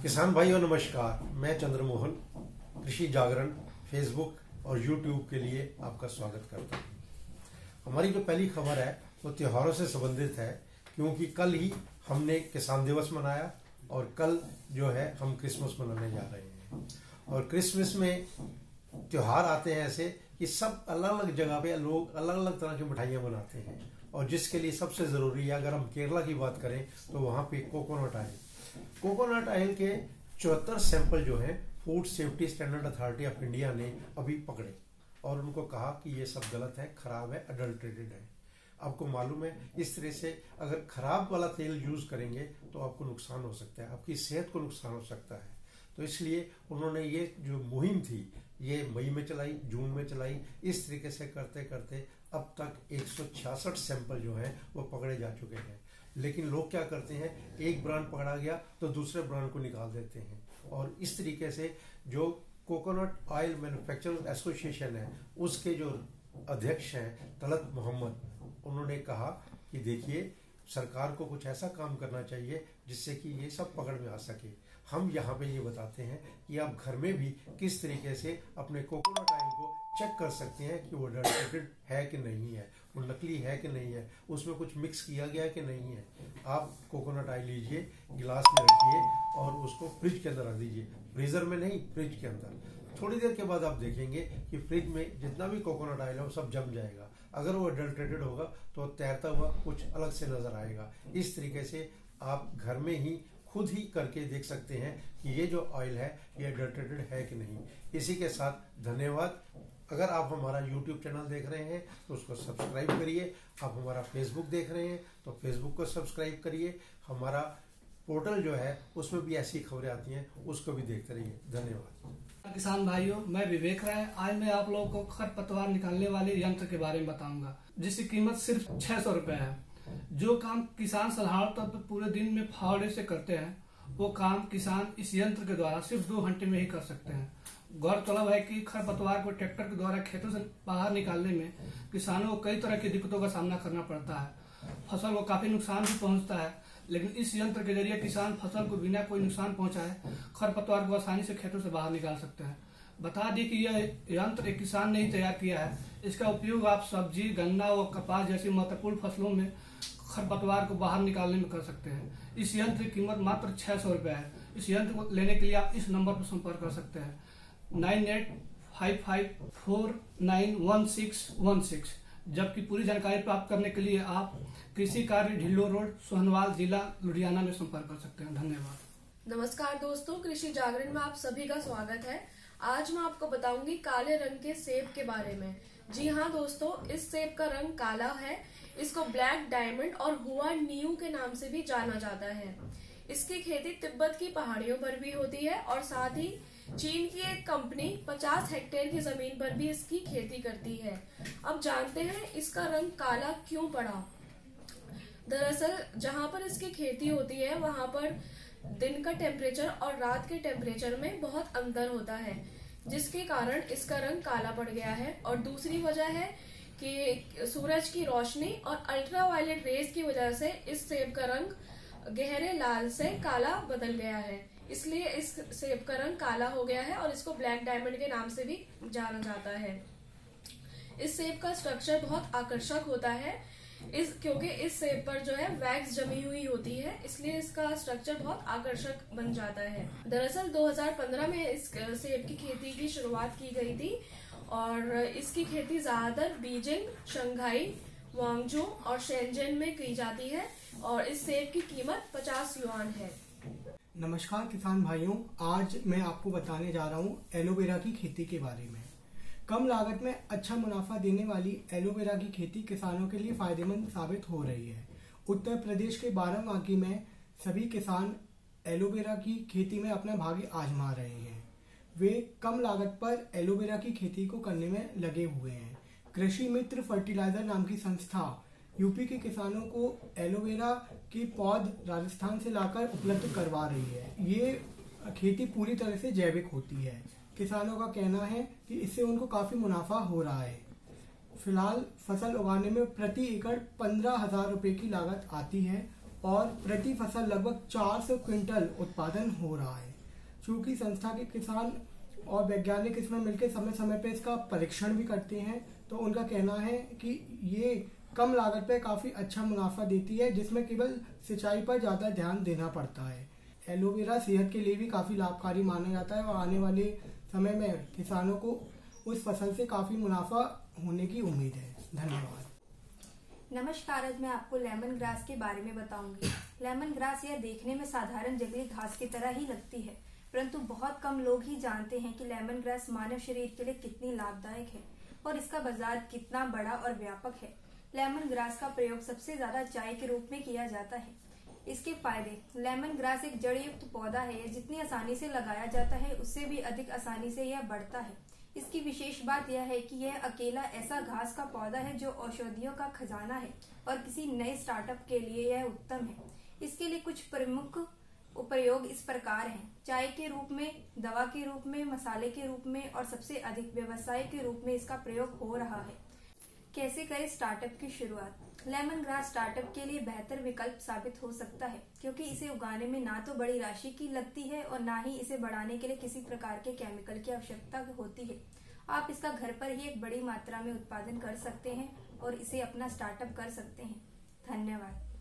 किसान भाइयों नमस्कार। मैं चंद्रमोहन कृषि जागरण फेसबुक और यूट्यूब के लिए आपका स्वागत करता हूँ। हमारी जो पहली खबर है वो त्योहारों से संबंधित है, क्योंकि कल ही हमने किसान दिवस मनाया और कल जो है हम क्रिसमस मनाने जा रहे हैं। और क्रिसमस में त्योहार आते हैं ऐसे कि सब अलग अलग जगह पे लोग अलग अलग तरह की मिठाइयाँ बनाते हैं, और जिसके लिए सबसे ज़रूरी है, अगर हम केरला की बात करें तो वहाँ पे कोकोनट ऑयल के 74 सैंपल जो है food safety standard authority of India ने अभी पकड़े और उनको कहा कि ये सब गलत है, खराब है, अडल्ट्रेटेड है। आपको मालूम है, इस तरह से अगर खराब वाला तेल यूज करेंगे तो आपको नुकसान हो सकता है, आपकी सेहत को नुकसान हो सकता है। तो इसलिए उन्होंने ये जो मुहिम थी ये मई में चलाई, जून में चलाई। इस तरीके से करते करते अब तक 166 सैंपल जो हैं वो पकड़े जा चुके हैं। लेकिन लोग क्या करते हैं, एक ब्रांड पकड़ा गया तो दूसरे ब्रांड को निकाल देते हैं, और इस तरीके से जो कोकोनट ऑयल मैन्युफैक्चरर्स एसोसिएशन है उसके जो अध्यक्ष हैं तलत मोहम्मद, उन्होंने कहा कि देखिए सरकार को कुछ ऐसा काम करना चाहिए जिससे कि ये सब पकड़ में आ सके। हम यहाँ पे ये बताते हैं कि आप घर में भी किस तरीके से अपने कोकोनट ऑयल को चेक कर सकते हैं कि वो अडल्ट्रेटेड है कि नहीं है, वो नकली है कि नहीं है, उसमें कुछ मिक्स किया गया है कि नहीं है। आप कोकोनट ऑयल लीजिए, गिलास में रखिए और उसको फ्रिज के अंदर रख दीजिए, फ्रीजर में नहीं, फ्रिज के अंदर। थोड़ी देर के बाद आप देखेंगे कि फ्रिज में जितना भी कोकोनट ऑयल है वो सब जम जाएगा। अगर वो अडल्ट्रेटेड होगा तो तैरता हुआ कुछ अलग से नजर आएगा। इस तरीके से आप घर में ही खुद ही करके देख सकते हैं कि ये जो ऑयल है ये अडल्ट्रेटेड है कि नहीं। इसी के साथ धन्यवाद। अगर आप हमारा YouTube चैनल देख रहे हैं तो उसको सब्सक्राइब करिए, आप हमारा Facebook देख रहे हैं तो Facebook को सब्सक्राइब करिए, हमारा पोर्टल जो है उसमें भी ऐसी खबरें आती हैं उसको भी देखते रहिए। धन्यवाद। किसान भाइयों, मैं विवेक राय। आज मैं आप लोगों को खरपतवार निकालने वाले यंत्र के बारे में बताऊंगा, जिसकी कीमत सिर्फ 600 रुपए है। जो काम किसान साधारण तौर पर पूरे दिन में फावड़े से करते हैं, वो काम किसान इस यंत्र के द्वारा सिर्फ 2 घंटे में ही कर सकते हैं। गौरतलब है कि खरपतवार को ट्रैक्टर के द्वारा खेतों से बाहर निकालने में किसानों को कई तरह की दिक्कतों का सामना करना पड़ता है। फसल को काफी नुकसान भी पहुंचता है, लेकिन इस यंत्र के जरिए किसान फसल को बिना कोई नुकसान पहुंचाए खरपतवार को आसानी से खेतों से बाहर निकाल सकते हैं। बता दें कि यह यंत्र एक किसान ने ही तैयार किया है। इसका उपयोग आप सब्जी, गन्ना व कपास जैसी महत्वपूर्ण फसलों में खरपतवार को बाहर निकालने में कर सकते हैं। इस यंत्र की कीमत मात्र 600 रुपए है। इस यंत्र को लेने के लिए आप इस नंबर पर संपर्क कर सकते हैं 9855491616। जबकि पूरी जानकारी प्राप्त करने के लिए आप कृषि कार्य ढिल्लो रोड, सोहनवाल, जिला लुधियाना में संपर्क कर सकते हैं। धन्यवाद। नमस्कार दोस्तों, कृषि जागरण में आप सभी का स्वागत है। आज मैं आपको बताऊंगी काले रंग के सेब के बारे में। जी हाँ दोस्तों, इस सेब का रंग काला है। इसको ब्लैक डायमंड और हुआ न्यू के नाम से भी जाना जाता है। इसकी खेती तिब्बत की पहाड़ियों पर भी होती है और साथ ही चीन की एक कंपनी 50 हेक्टेयर की जमीन पर भी इसकी खेती करती है। अब जानते हैं इसका रंग काला क्यों पड़ा। दरअसल जहाँ पर इसकी खेती होती है वहाँ पर दिन का टेम्परेचर और रात के टेम्परेचर में बहुत अंतर होता है, जिसके कारण इसका रंग काला पड़ गया है। और दूसरी वजह है कि सूरज की रोशनी और अल्ट्रावायलेट रेज की वजह से इस सेब का रंग गहरे लाल से काला बदल गया है, इसलिए इस सेब का रंग काला हो गया है और इसको ब्लैक डायमंड के नाम से भी जाना जाता है। इस सेब का स्ट्रक्चर बहुत आकर्षक होता है, क्योंकि इस सेब पर जो है वैक्स जमी हुई होती है, इसलिए इसका स्ट्रक्चर बहुत आकर्षक बन जाता है। दरअसल 2015 में इस सेब की खेती की शुरुआत की गई थी और इसकी खेती ज्यादातर बीजिंग, शंघाई, ग्वांगझू और शेंजन में की जाती है और इस सेब की कीमत 50 युआन है। नमस्कार किसान भाइयों, आज मैं आपको बताने जा रहा हूँ एलोवेरा की खेती के बारे में। कम लागत में अच्छा मुनाफा देने वाली एलोवेरा की खेती किसानों के लिए फायदेमंद साबित हो रही है। उत्तर प्रदेश के बाराबांकी में सभी किसान एलोवेरा की खेती में अपना भाग्य आजमा रहे हैं। वे कम लागत पर एलोवेरा की खेती को करने में लगे हुए हैं। कृषि मित्र फर्टिलाइजर नाम की संस्था यूपी के किसानों को एलोवेरा के पौध राजस्थान से लाकर उपलब्ध करवा रही है। ये खेती पूरी तरह से जैविक होती है। किसानों का कहना है कि इससे उनको काफी मुनाफा हो रहा है। फिलहाल फसल उगाने में प्रति एकड़ 15,000 रुपए की लागत आती है और प्रति फसल लगभग 400 क्विंटल उत्पादन हो रहा है। चूंकि संस्था के किसान और वैज्ञानिक इसमें मिलकर समय समय पे इसका परीक्षण भी करते हैं, तो उनका कहना है कि ये कम लागत पे काफ़ी अच्छा मुनाफा देती है, जिसमें केवल सिंचाई पर ज़्यादा ध्यान देना पड़ता है। एलोवेरा सेहत के लिए भी काफ़ी लाभकारी माना जाता है और आने वाले समय में किसानों को उस फसल से काफ़ी मुनाफा होने की उम्मीद है। धन्यवाद। नमस्कार, आज मैं आपको लेमन ग्रास के बारे में बताऊंगी। लेमन ग्रास यह देखने में साधारण जंगली घास की तरह ही लगती है, परंतु बहुत कम लोग ही जानते हैं कि लेमन ग्रास मानव शरीर के लिए कितनी लाभदायक है और इसका बाजार कितना बड़ा और व्यापक है। लेमन ग्रास का प्रयोग सबसे ज्यादा चाय के रूप में किया जाता है। इसके फायदे: लेमन ग्रास एक जड़ युक्त पौधा है, जितनी आसानी से लगाया जाता है उससे भी अधिक आसानी से यह बढ़ता है। इसकी विशेष बात यह है कि यह अकेला ऐसा घास का पौधा है जो औषधियों का खजाना है और किसी नए स्टार्टअप के लिए यह उत्तम है। इसके लिए कुछ प्रमुख उपयोग इस प्रकार हैं: चाय के रूप में, दवा के रूप में, मसाले के रूप में और सबसे अधिक व्यवसाय के रूप में इसका प्रयोग हो रहा है। कैसे करें स्टार्टअप की शुरुआत? लेमन ग्रास स्टार्टअप के लिए बेहतर विकल्प साबित हो सकता है, क्योंकि इसे उगाने में ना तो बड़ी राशि की लगती है और ना ही इसे बढ़ाने के लिए किसी प्रकार के केमिकल की आवश्यकता होती है। आप इसका घर पर ही एक बड़ी मात्रा में उत्पादन कर सकते हैं और इसे अपना स्टार्टअप कर सकते हैं। धन्यवाद।